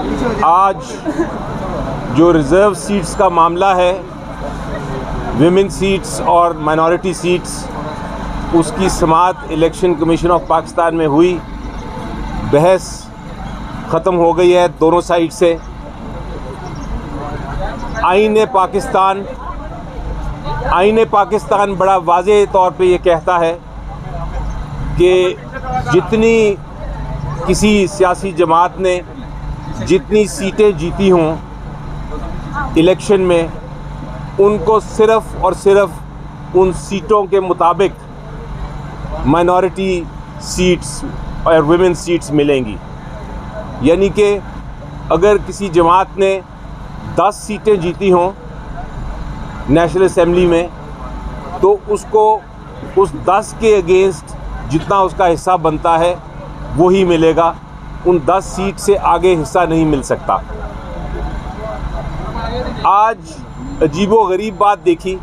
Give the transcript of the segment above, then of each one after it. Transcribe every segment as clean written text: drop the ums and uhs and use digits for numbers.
आज जो reserve seats का मामला है, विमेन सीट्स और माइनॉरिटी सीट्स, उसकी समाअत इलेक्शन कमीशन ऑफ पाकिस्तान में हुई। बहस ख़त्म हो गई है दोनों साइड से। आईन पाकिस्तान बड़ा वाज़ेह तौर पे ये कहता है कि जितनी किसी सियासी जमात ने जितनी सीटें जीती हों इलेक्शन में, उनको सिर्फ़ और सिर्फ उन सीटों के मुताबिक माइनॉरिटी सीट्स और विमेन सीट्स मिलेंगी। यानी कि अगर किसी जमात ने 10 सीटें जीती हों नेशनल असेंबली में, तो उसको उस 10 के अगेंस्ट जितना उसका हिस्सा बनता है वो ही मिलेगा। उन 10 सीट से आगे हिस्सा नहीं मिल सकता। आज अजीबो-गरीब बात देखी,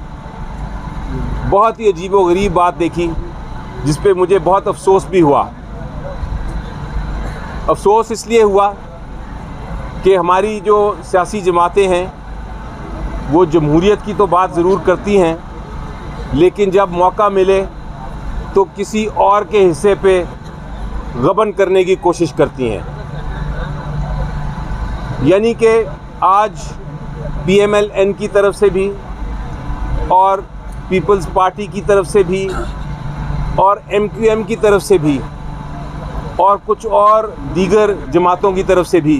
बहुत ही अजीबो-गरीब बात देखी, जिस पे मुझे बहुत अफसोस भी हुआ। अफसोस इसलिए हुआ कि हमारी जो सियासी जमातें हैं वो जमहूरियत की तो बात ज़रूर करती हैं, लेकिन जब मौका मिले तो किसी और के हिस्से पे गबन करने की कोशिश करती हैं। यानी कि आज PMLN की तरफ से भी और पीपल्स पार्टी की तरफ से भी और MQM की तरफ से भी और कुछ और दीगर जमातों की तरफ से भी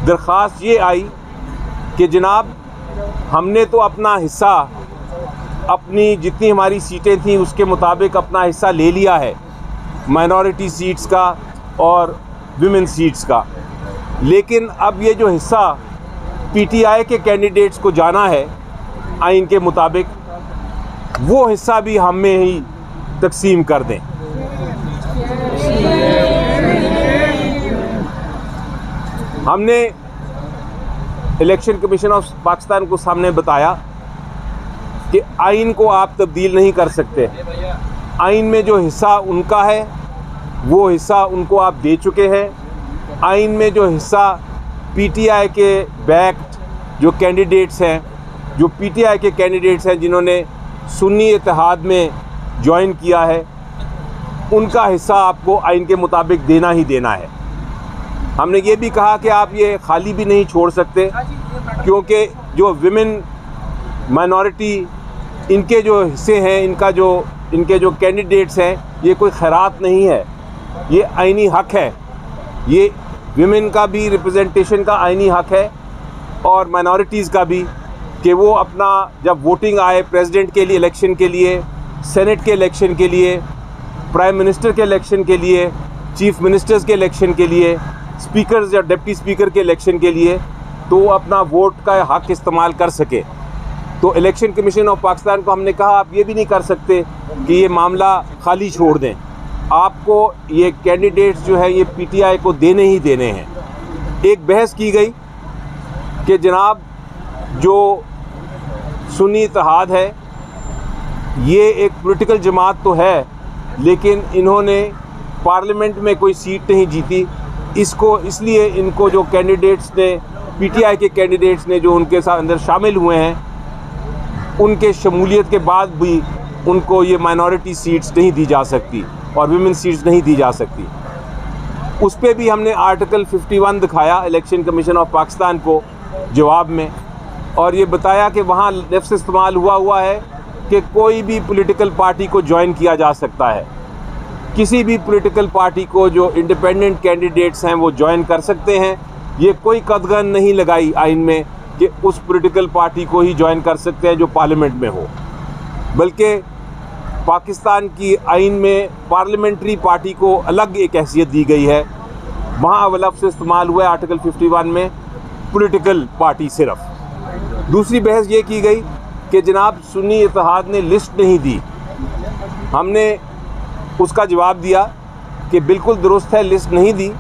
दरख्वास्त ये आई कि जनाब, हमने तो अपना हिस्सा, अपनी जितनी हमारी सीटें थीं उसके मुताबिक अपना हिस्सा ले लिया है, माइनॉरिटी सीट्स का और विमेन सीट्स का, लेकिन अब ये जो हिस्सा PTI के कैंडिडेट्स को जाना है आइन के मुताबिक, वो हिस्सा भी हमें ही तकसीम कर दें। हमने इलेक्शन कमीशन ऑफ पाकिस्तान को सामने बताया कि आइन को आप तब्दील नहीं कर सकते। आइन में जो हिस्सा उनका है वो हिस्सा उनको आप दे चुके हैं। आइन में जो हिस्सा PTI के बैक्ड जो कैंडिडेट्स हैं, जो PTI के कैंडिडेट्स हैं जिन्होंने सुन्नी इत्तेहाद में ज्वाइन किया है, उनका हिस्सा आपको आइन के मुताबिक देना ही देना है। हमने ये भी कहा कि आप ये खाली भी नहीं छोड़ सकते, क्योंकि जो विमेन माइनॉरिटी इनके जो हिस्से हैं, इनके जो कैंडिडेट्स हैं, ये कोई खैरात नहीं है, ये आइनी हक है। ये विमेन का भी रिप्रेजेंटेशन का आइनी हक है और माइनॉरिटीज़ का भी, कि वो अपना जब वोटिंग आए प्रेसिडेंट के लिए इलेक्शन के लिए, सेनेट के इलेक्शन के लिए, प्राइम मिनिस्टर के इलेक्शन के लिए, चीफ मिनिस्टर्स के इलेक्शन के लिए, स्पीकर्स या डिप्टी स्पीकर के इलेक्शन के लिए, तो वो अपना वोट का हक इस्तेमाल कर सके। तो इलेक्शन कमीशन ऑफ पाकिस्तान को हमने कहा, आप ये भी नहीं कर सकते कि ये मामला खाली छोड़ दें, आपको ये कैंडिडेट्स जो है ये PTI को देने ही देने हैं। एक बहस की गई कि जनाब, जो सुन्नी इत्तेहाद है ये एक पॉलिटिकल जमात तो है, लेकिन इन्होंने पार्लियामेंट में कोई सीट नहीं जीती, इसलिए इनको जो कैंडिडेट्स ने, PTI के कैंडिडेट्स ने जो उनके साथ अंदर शामिल हुए हैं, उनके शमूलियत के बाद भी उनको ये माइनॉरिटी सीट्स नहीं दी जा सकती और विमेन सीट्स नहीं दी जा सकती। उस पर भी हमने आर्टिकल 51 दिखाया इलेक्शन कमीशन ऑफ पाकिस्तान को जवाब में, और ये बताया कि वहाँ लफ्ज़ इस्तेमाल हुआ है कि कोई भी पॉलिटिकल पार्टी को ज्वाइन किया जा सकता है। किसी भी पॉलिटिकल पार्टी को जो इंडिपेंडेंट कैंडिडेट्स हैं वो ज्वाइन कर सकते हैं। ये कोई कदगन नहीं लगाई आइन में कि उस पॉलिटिकल पार्टी को ही ज्वाइन कर सकते हैं जो पार्लियामेंट में हो, बल्कि पाकिस्तान की आइन में पार्लियामेंट्री पार्टी को अलग एक हैसियत दी गई है। वहाँ लफ्ज़ इस्तेमाल हुआ है आर्टिकल 51 में पॉलिटिकल पार्टी सिर्फ। दूसरी बहस ये की गई कि जनाब, सुन्नी इत्तेहाद ने लिस्ट नहीं दी। हमने उसका जवाब दिया कि बिल्कुल दुरुस्त है, लिस्ट नहीं दी,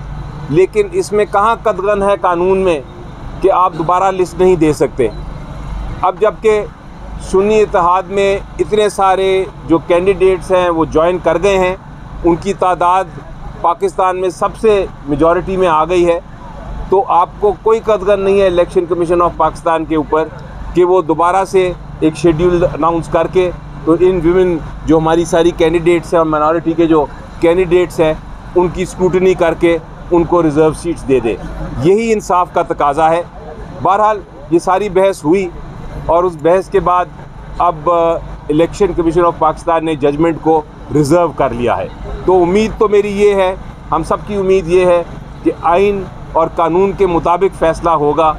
लेकिन इसमें कहाँ कदगन है कानून में कि आप दोबारा लिस्ट नहीं दे सकते। अब जबकि सुन्नी इत्तेहाद में इतने सारे जो कैंडिडेट्स हैं वो ज्वाइन कर गए हैं, उनकी तादाद पाकिस्तान में सबसे मेजॉरिटी में आ गई है, तो आपको कोई कदर नहीं है इलेक्शन कमीशन ऑफ पाकिस्तान के ऊपर कि वो दोबारा से एक शेड्यूल अनाउंस करके तो इन विमेन जो हमारी सारी कैंडिडेट्स हैं और माइनॉरिटी के जो कैंडिडेट्स हैं उनकी स्क्रूटनी करके उनको रिज़र्व सीट्स दे दे। यही इंसाफ का तकाजा है। बहरहाल ये सारी बहस हुई और उस बहस के बाद अब इलेक्शन कमीशन ऑफ पाकिस्तान ने जजमेंट को रिज़र्व कर लिया है। तो उम्मीद तो मेरी ये है, हम सब की उम्मीद ये है कि आइन और कानून के मुताबिक फ़ैसला होगा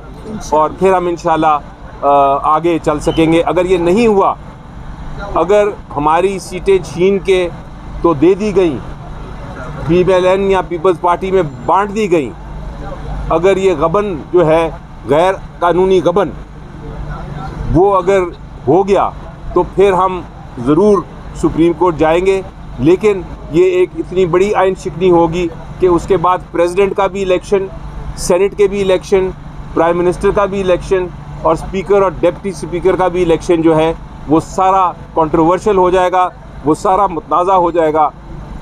और फिर हम इंशाल्लाह आगे चल सकेंगे। अगर ये नहीं हुआ, अगर हमारी सीटें छीन के तो दे दी गई, PMLN या पीपल्स पार्टी में बांट दी गई, अगर ये गबन जो है गैर कानूनी गबन वो अगर हो गया तो फिर हम ज़रूर सुप्रीम कोर्ट जाएंगे। लेकिन ये एक इतनी बड़ी आइन शिकनी होगी कि उसके बाद प्रेसिडेंट का भी इलेक्शन, सेनेट के भी इलेक्शन, प्राइम मिनिस्टर का भी इलेक्शन और स्पीकर और डिप्टी स्पीकर का भी इलेक्शन जो है वो सारा कंट्रोवर्शियल हो जाएगा, वो सारा मुतनाज़ा हो जाएगा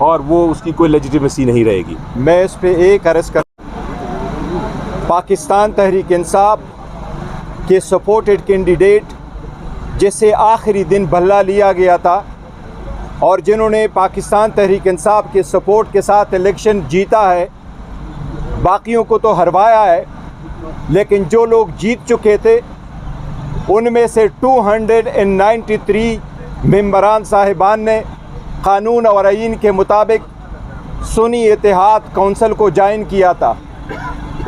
और वो उसकी कोई लेजिटिमेसी नहीं रहेगी। मैं इस पे एक अर्ज़ कर, पाकिस्तान तहरीक इंसाफ के सपोर्टेड कैंडिडेट जिसे आखिरी दिन बल्ला लिया गया था और जिन्होंने पाकिस्तान तहरीक इंसाफ के सपोर्ट के साथ इलेक्शन जीता है, बाकियों को तो हरवाया है, लेकिन जो लोग जीत चुके थे उनमें से 293 मेंबरान साहिबान ने कानून और आइन के मुताबिक सुन्नी इत्तेहाद कौंसिल को ज्वाइन किया था।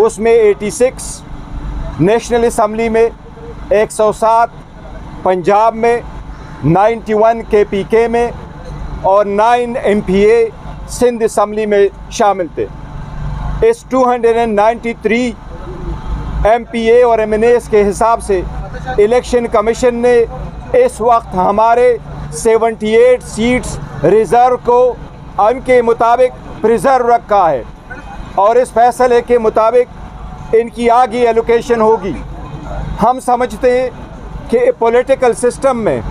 उसमें 86 नेशनल असम्बली में, 107 पंजाब में, 91 KPK में और 9 MPA सिंध असम्बली में शामिल थे। इस 293 MPA और MNAs के हिसाब से इलेक्शन कमीशन ने इस वक्त हमारे 78 सीट्स रिज़र्व को उनके मुताबिक प्रिजर्व रखा है और इस फैसले के मुताबिक इनकी आगे एलोकेशन होगी। हम समझते हैं कि पॉलिटिकल सिस्टम में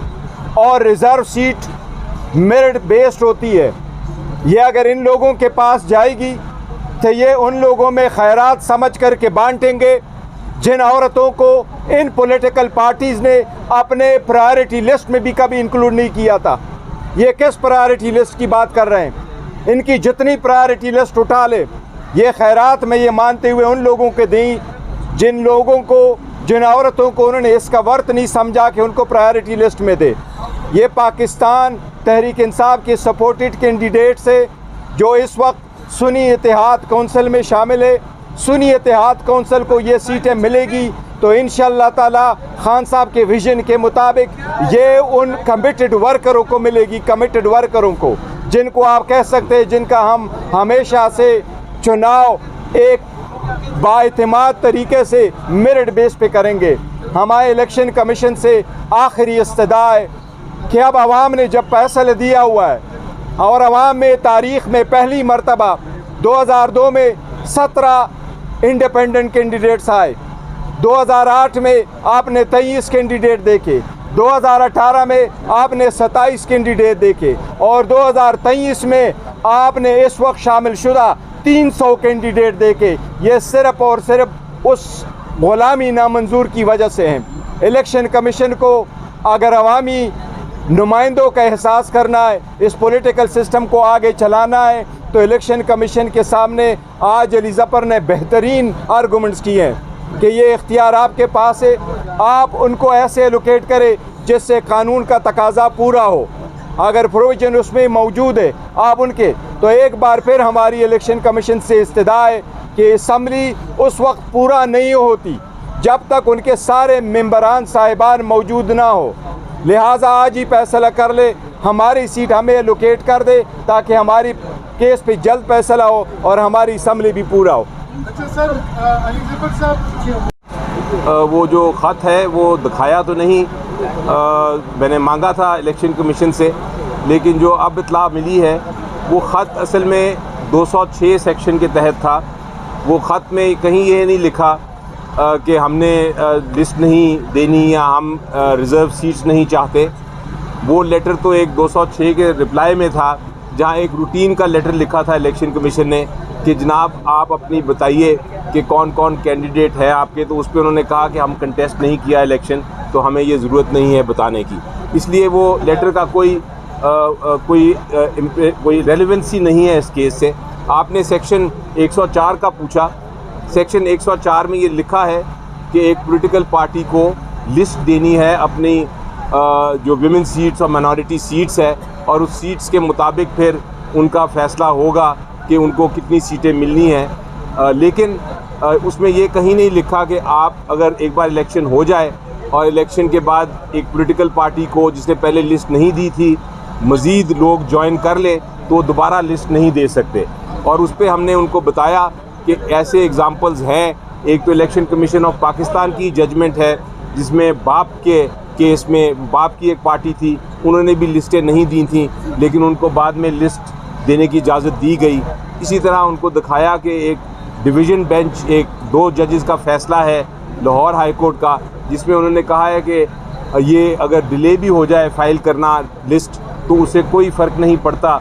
और रिज़र्व सीट मेरिट बेस्ड होती है। ये अगर इन लोगों के पास जाएगी तो ये उन लोगों में खैरात समझ कर के बांटेंगे जिन औरतों को इन पॉलिटिकल पार्टीज़ ने अपने प्रायोरिटी लिस्ट में भी कभी इंक्लूड नहीं किया था। ये किस प्रायोरिटी लिस्ट की बात कर रहे हैं? इनकी जितनी प्रायोरिटी लिस्ट उठा ले, ये खैरात में ये मानते हुए उन लोगों के दें जिन लोगों को, जिन औरतों को उन्होंने इसका वर्थ नहीं समझा कि उनको प्रायोरिटी लिस्ट में दे। ये पाकिस्तान तहरीक इंसाफ के सपोर्टेड कैंडिडेट से जो इस वक्त सुन्नी इत्तेहाद कौंसिल में शामिल है, सुन्नी इत्तेहाद कौंसिल को ये सीटें मिलेगी तो इंशाअल्लाह ताला खान साहब के विजन के मुताबिक ये उन कमिटेड वर्करों को मिलेगी, कमिटेड वर्करों को जिनको आप कह सकते हैं, जिनका हम हमेशा से चुनाव एक बाएतमाद तरीके से मेरिट बेस पे करेंगे। हमारे इलेक्शन कमीशन से आखिरी इस्तदा है कि अब आवाम ने जब फैसला दिया हुआ है और आवाम में तारीख़ में पहली मरतबा 2002 में 17 इंडिपेंडेंट कैंडिडेट्स आए, 2008 में आपने 23 कैंडिडेट देखे, 2018 में आपने 27 कैंडिडेट देखे और 2023 में आपने इस वक्त शामिल शुदा 300 कैंडिडेट देखे। ये सिर्फ और सिर्फ उस गुलामी नामंजूर की वजह से हैं। इलेक्शन कमीशन को अगर अवामी नुमाइंदों का एहसास करना है, इस पॉलिटिकल सिस्टम को आगे चलाना है, तो इलेक्शन कमीशन के सामने आज अली ज़फ़र ने बेहतरीन आर्गूमेंट्स किए हैं कि ये इख्तियार आपके पास है, आप उनको ऐसे एलोकेट करें जिससे कानून का तकाजा पूरा हो। अगर प्रोविजन उसमें मौजूद है आप उनके, तो एक बार फिर हमारी इलेक्शन कमीशन से इस्तदा है कि असम्बली उस वक्त पूरा नहीं होती जब तक उनके सारे मेंबरान साहिबान मौजूद ना हो। लिहाजा आज ही फैसला कर ले, हमारी सीट हमें एलोकेट कर दे ताकि हमारी केस पे जल्द फैसला हो और हमारी असम्बली भी पूरा हो। अच्छा सर, अली ज़फ़र साहब, वो जो ख़त है वो दिखाया तो नहीं, मैंने मांगा था इलेक्शन कमीशन से, लेकिन जो अब इत्तला मिली है वो ख़त असल में 206 सेक्शन के तहत था। वो ख़त में कहीं ये नहीं लिखा कि हमने लिस्ट नहीं देनी या हम रिज़र्व सीट्स नहीं चाहते। वो लेटर तो एक 206 के रिप्लाई में था, जहाँ एक रूटीन का लेटर लिखा था इलेक्शन कमीशन ने कि जनाब आप अपनी बताइए कि कौन कौन कैंडिडेट है आपके, तो उस पर उन्होंने कहा कि हम कंटेस्ट नहीं किया इलेक्शन, तो हमें ये ज़रूरत नहीं है बताने की। इसलिए वो लेटर का कोई रेलेवेंसी नहीं है इस केस से। आपने सेक्शन 104 का पूछा। सेक्शन 104 में ये लिखा है कि एक पॉलिटिकल पार्टी को लिस्ट देनी है अपनी जो विमेन सीट्स और माइनॉरिटी सीट्स है, और उस सीट्स के मुताबिक फिर उनका फ़ैसला होगा कि उनको कितनी सीटें मिलनी हैं। लेकिन उसमें ये कहीं नहीं लिखा कि आप अगर एक बार इलेक्शन हो जाए और इलेक्शन के बाद एक पॉलिटिकल पार्टी को जिसने पहले लिस्ट नहीं दी थी मज़ीद लोग ज्वाइन कर ले तो दोबारा लिस्ट नहीं दे सकते। और उस पर हमने उनको बताया कि ऐसे एग्ज़ाम्पल्स हैं। एक तो इलेक्शन कमीशन ऑफ पाकिस्तान की जजमेंट है जिसमें बाप के केस में बाप की एक पार्टी थी, उन्होंने भी लिस्टें नहीं दी थी, लेकिन उनको बाद में लिस्ट देने की इजाज़त दी गई। इसी तरह उनको दिखाया कि एक डिवीज़न बेंच, एक 2 जजेस का फ़ैसला है लाहौर हाई कोर्ट का, जिसमें उन्होंने कहा है कि ये अगर डिले भी हो जाए फ़ाइल करना लिस्ट तो उससे कोई फ़र्क नहीं पड़ता,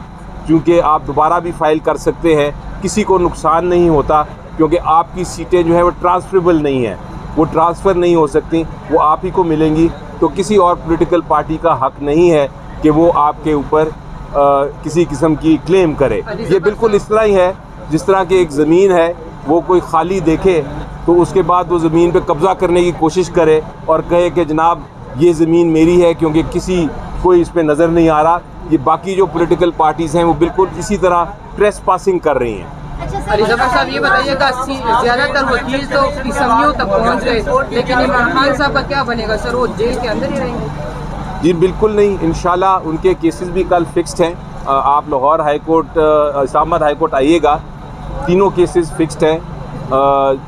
क्योंकि आप दोबारा भी फ़ाइल कर सकते हैं, किसी को नुकसान नहीं होता, क्योंकि आपकी सीटें जो है वो ट्रांसफरेबल नहीं है, वो ट्रांसफ़र नहीं हो सकती, वो आप ही को मिलेंगी। तो किसी और पॉलिटिकल पार्टी का हक़ नहीं है कि वो आपके ऊपर किसी किस्म की क्लेम करे। ये बिल्कुल इस तरह ही है जिस तरह की एक ज़मीन है, वो कोई खाली देखे तो उसके बाद वो ज़मीन पे कब्ज़ा करने की कोशिश करे और कहे कि जनाब ये ज़मीन मेरी है, क्योंकि किसी कोई इस पे नज़र नहीं आ रहा। ये बाकी जो पॉलिटिकल पार्टीज़ हैं वो बिल्कुल इसी तरह ट्रेस पासिंग कर रही हैं। अली ज़फ़र साहब ये बताइएगा, ज़्यादातर वकील तो असम्बलियों तक पहुँच गए, लेकिन इमरान खान साहब का क्या बनेगा सर? वो जेल के अंदर ही रहेंगे? जी बिल्कुल नहीं, इंशाल्लाह उनके केसेस भी कल फिक्स्ड हैं। आप Lahore high court, Islamabad high court आइएगा, तीनों केसेस फिक्स्ड हैं।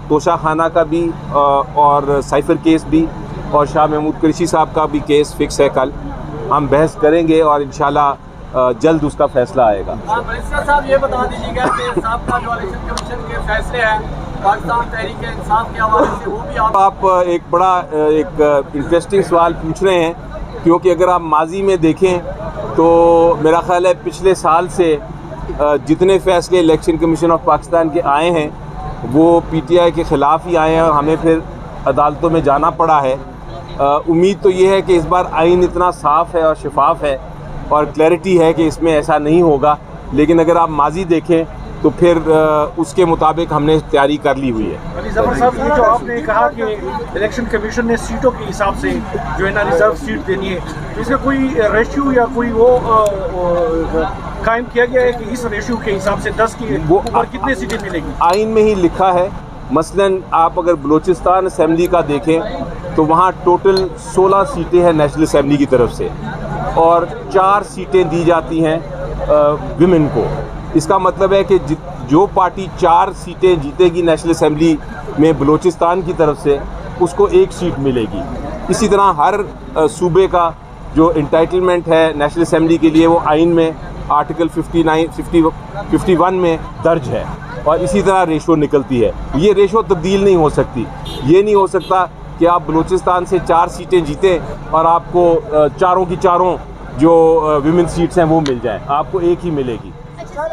तोशा खाना का भी और साइफ़र केस भी और शाह महमूद कुरैशी साहब का भी केस फिक्स है। कल हम बहस करेंगे और इंशाल्लाह जल्द उसका फ़ैसला आएगा। बैरिस्टर साहब ये बता दीजिएगा कि साहब जो इलेक्शन कमीशन के फैसले हैं पाकिस्तान तहरीक इंसाफ के हवाले से, वो भी आप एक बड़ा इंटरेस्टिंग सवाल पूछ रहे हैं, क्योंकि अगर आप माजी में देखें तो मेरा ख़्याल है पिछले साल से जितने फ़ैसले इलेक्शन कमीशन ऑफ पाकिस्तान के आए हैं वो PTI के ख़िलाफ़ ही आए हैं और हमें फिर अदालतों में जाना पड़ा है। उम्मीद तो ये है कि इस बार आइन इतना साफ़ है और शफाफ है और क्लैरिटी है कि इसमें ऐसा नहीं होगा, लेकिन अगर आप माजी देखें तो फिर उसके मुताबिक हमने तैयारी कर ली हुई है। अली ज़फ़र साहब, ये जो आपने कहा कि इलेक्शन कमीशन ने सीटों के हिसाब से जो है ना रिजर्व सीट देनी है, तो इसका कोई रेशियो या कोई वो कायम किया गया है कि इस रेशियो के हिसाब से 10 की ऊपर कितनी सीटें मिलेगी? आइन में ही लिखा है। मसलन आप अगर बलूचिस्तान असम्बली का देखें तो वहाँ टोटल 16 सीटें हैं नेशनल असम्बली की तरफ से और 4 सीटें दी जाती हैं विमेन को। इसका मतलब है कि जो पार्टी 4 सीटें जीतेगी नेशनल असम्बली में बलूचिस्तान की तरफ से, उसको 1 सीट मिलेगी। इसी तरह हर सूबे का जो इंटाइटलमेंट है नेशनल असम्बली के लिए वो आइन में आर्टिकल 51 में दर्ज है और इसी तरह रेशो निकलती है। ये रेशो तब्दील नहीं हो सकती। ये नहीं हो सकता कि आप बलूचिस्तान से 4 सीटें जीतें और आपको चारों की चारों जो विमेन सीट्स हैं वो मिल जाएं, आपको 1 ही मिलेगी। अच्छा,